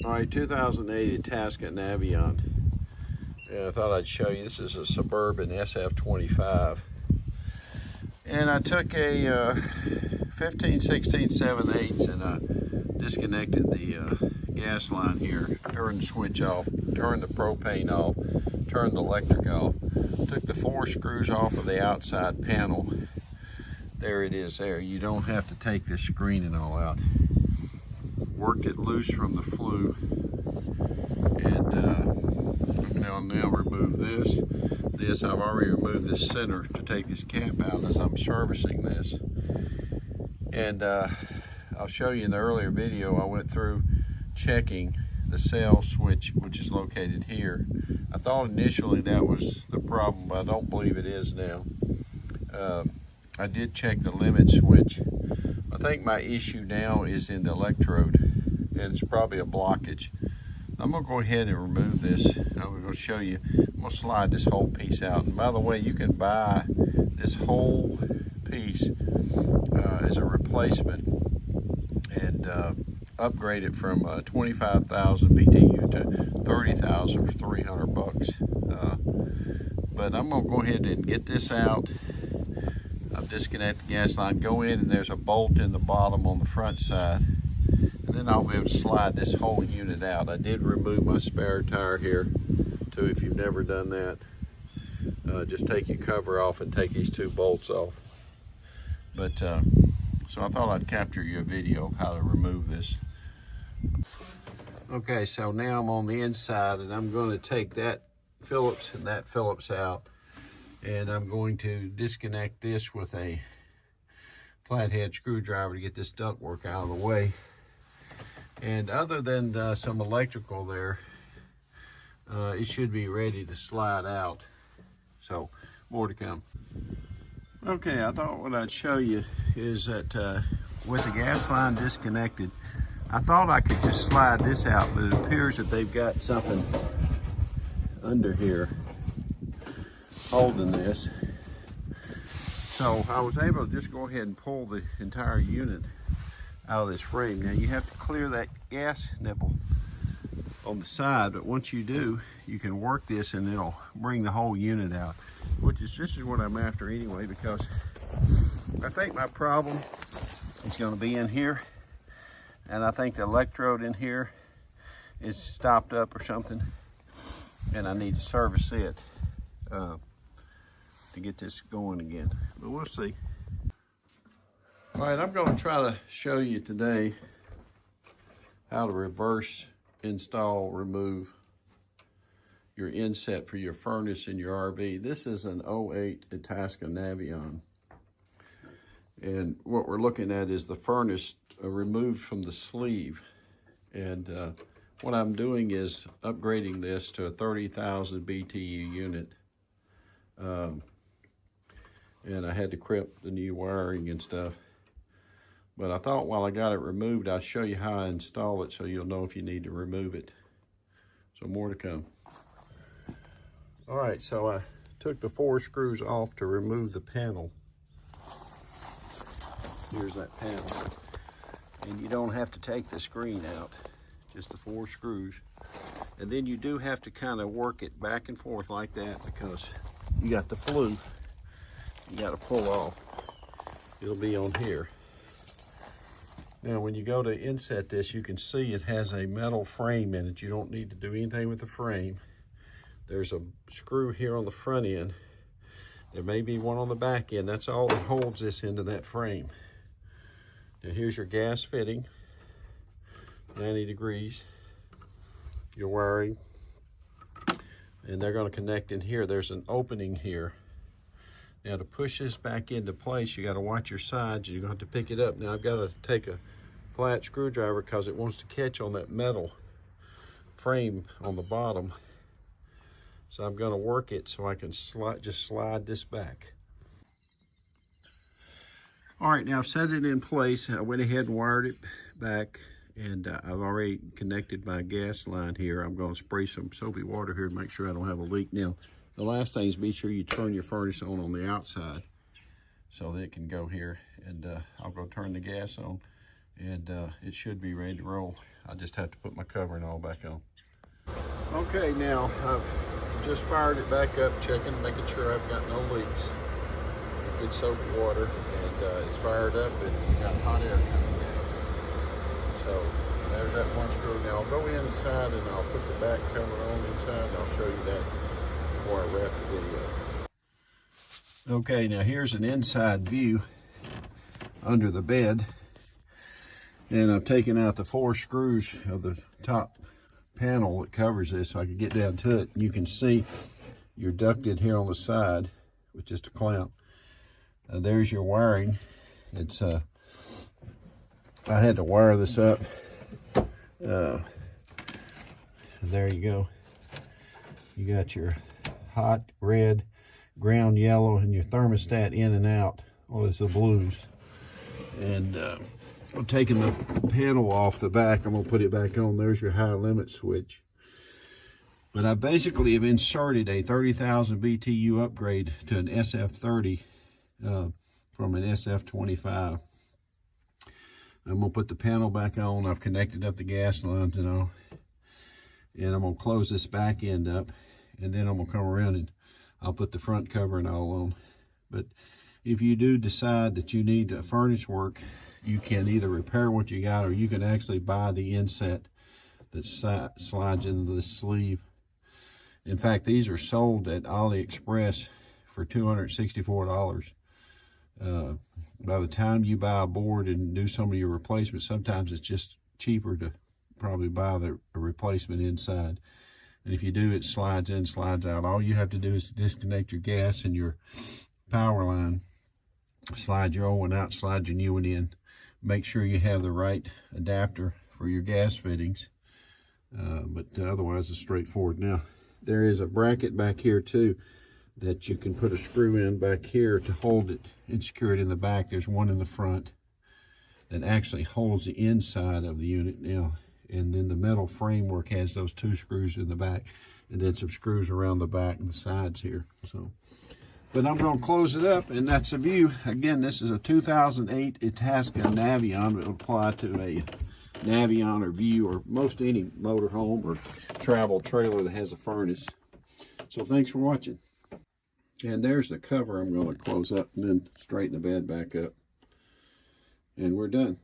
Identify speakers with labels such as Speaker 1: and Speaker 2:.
Speaker 1: All right, 2008 Itasca Navion. And I thought I'd show you, this is a Suburban SF25. And I took a 15, 16, 7/8 and I disconnected the gas line here, turned the switch off, turned the propane off, turned the electric off, took the 4 screws off of the outside panel. There it is there. You don't have to take this screening all out. Worked it loose from the flue, and now remove this. I've already removed this center to take this cap out as I'm servicing this. And I'll show you in the earlier video, I went through checking the cell switch, which is located here. I thought initially that was the problem, but I don't believe it is now. I did check the limit switch. I think my issue now is in the electrode, and it's probably a blockage. I'm gonna go ahead and remove this. I'm gonna show you. I'm gonna slide this whole piece out. And by the way, you can buy this whole piece as a replacement and upgrade it from 25,000 BTU to 30,000 for 300 bucks. But I'm gonna go ahead and get this out. I'll disconnect the gas line, go in, and there's a bolt in the bottom on the front side. And then I'll be able to slide this whole unit out. I did remove my spare tire here too, if you've never done that. Just take your cover off and take these 2 bolts off. But so I thought I'd capture you a video of how to remove this. Okay, so now I'm on the inside, and I'm going to take that Phillips and that Phillips out, and I'm going to disconnect this with a flathead screwdriver to get this ductwork out of the way. And other than some electrical there, it should be ready to slide out. So more to come. Okay, I thought what I'd show you is that with the gas line disconnected, I thought I could just slide this out, but it appears that they've got something under here holding this. So I was able to just go ahead and pull the entire unit out of this frame. Now you have to clear that gas nipple on the side, but once you do, you can work this and it'll bring the whole unit out, which is just what I'm after anyway, because I think my problem is going to be in here, and I think the electrode in here is stopped up or something, and I need to service it to get this going again, but we'll see. All right, I'm going to try to show you today how to reverse install, remove your inset for your furnace in your RV. This is an 08 Itasca Navion, and what we're looking at is the furnace removed from the sleeve. And what I'm doing is upgrading this to a 30,000 BTU unit. And I had to crimp the new wiring and stuff. But I thought while I got it removed, I'll show you how I install it so you'll know if you need to remove it. So more to come. All right, so I took the 4 screws off to remove the panel. Here's that panel. And you don't have to take the screen out, just the 4 screws. And then you do have to kind of work it back and forth like that, because you got the flue you got to pull off. It'll be on here. Now when you go to inset this, you can see it has a metal frame in it. You don't need to do anything with the frame. There's a screw here on the front end. There may be one on the back end. That's all that holds this into that frame. Now here's your gas fitting, 90 degrees, your wiring, and they're going to connect in here. There's an opening here. Now to push this back into place, you got to watch your sides. You're going to have to pick it up. Now I've got to take a flat screwdriver because it wants to catch on that metal frame on the bottom. So I'm going to work it so I can just slide this back. All right, now I've set it in place. I went ahead and wired it back, and I've already connected my gas line here. I'm going to spray some soapy water here to make sure I don't have a leak. Now, the last thing is be sure you turn your furnace on the outside so that it can go here. And I'll go turn the gas on. and it should be ready to roll. I just have to put my covering all back on. Okay, now I've just fired it back up, checking, making sure I've got no leaks. Good soap water, and it's fired up and got hot air coming down. So there's that one screw. Now I'll go inside and I'll put the back cover on inside, and I'll show you that before I wrap the video. Okay, now here's an inside view under the bed, and I've taken out the 4 screws of the top panel that covers this so I can get down to it. You can see you're ducted here on the side with just a clamp. There's your wiring. It's I had to wire this up. There you go. You got your hot red, ground yellow, and your thermostat in and out. Oh, it's the blues. And I'm taking the panel off the back. I'm gonna put it back on. There's your high limit switch. But I basically have inserted a 30,000 BTU upgrade to an SF30 from an SF25. I'm gonna put the panel back on. I've connected up the gas lines and all. And I'm gonna close this back end up, and then I'm gonna come around and I'll put the front cover and all on. But if you do decide that you need furnace work, you can either repair what you got, or you can actually buy the inset that slides into the sleeve. In fact, these are sold at AliExpress for $264. By the time you buy a board and do some of your replacements, sometimes it's just cheaper to probably buy a replacement inside. And if you do, it slides in, slides out. All you have to do is disconnect your gas and your power line, slide your old one out, slide your new one in. Make sure you have the right adapter for your gas fittings, but otherwise it's straightforward. Now, there is a bracket back here too that you can put a screw in back here to hold it and secure it in the back. There's one in the front that actually holds the inside of the unit now, and then the metal framework has those 2 screws in the back, and then some screws around the back and the sides here. So, but I'm going to close it up, and that's the view. Again, this is a 2008 Itasca Navion. It will apply to a Navion or View or most any motorhome or travel trailer that has a furnace. So thanks for watching. And there's the cover I'm going to close up and then straighten the bed back up. And we're done.